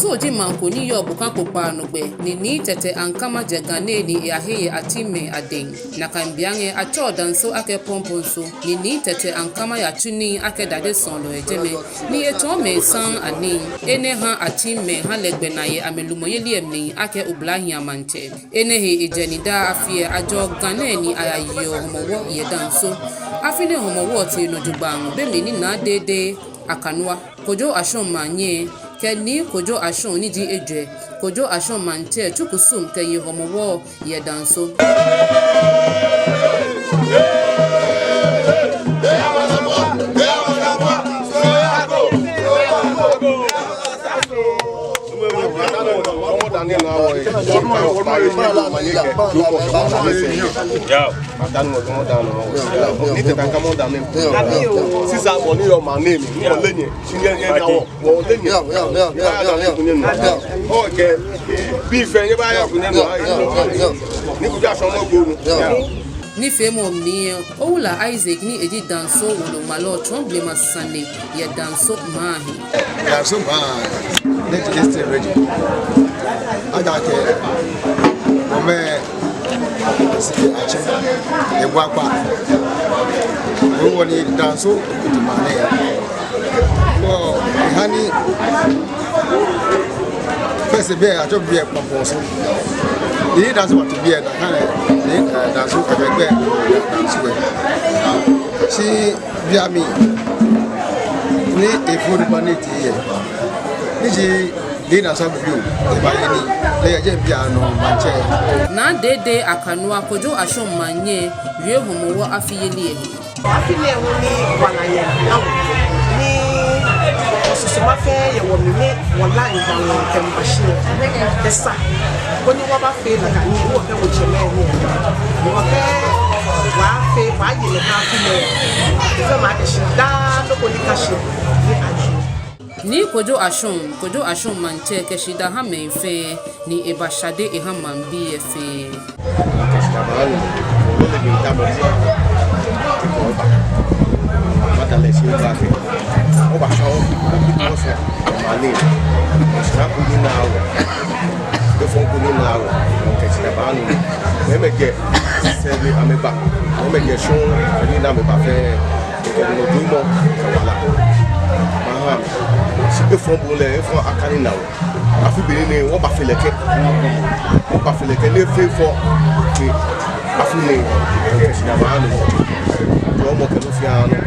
danso di manko ni yo buka kopa no gbe ni tete ankama jegane ni aheye atime aden na kambiange acho danso ake pomponso ni tete ankama ya tuni ake dade son lo ejeme ni eto me san ani ene ha atime ha legbe na ye amelumo ye liemni ake ublahi amante ene he ejenida afie ajo gane ni ayayo homowo ye danso afine homowo ti no jugban be mi ni na dede akanwa kojo ashon manye keni kojo ashon ni di eje kojo ashon mante chukusum ke ye homowo ye danso ni femo mi owula Isaac ni eji danso wolo malo tromble masane ye danso mahi danso ma next district region aja ke ome si ache egwapa woni danso mane o hani pese be ajo be pamposo ni danso what be na kana ni danso agbe danso si biami ni efori paneti ye niji dina sabuju ebayeni leje biano manche na dede akanwa kojo ashon manye wie homowo afiyeli afile woni wanaye ni osusuma fe ye wonime wala indawo tembashi esa koni waba fe la kan ni wo ke wo cheme ni wo ke wa fe wa ye le ka file fe ma ke shida no ko dikashi ni aji ni kojo ashon manche ke shida ha menfe ni ebashade e ha mambi efe si fombo le fo akani na o afi bere ni won ba feleke le fe fo ti afi le o ke si na ba no o mo ke no fi anu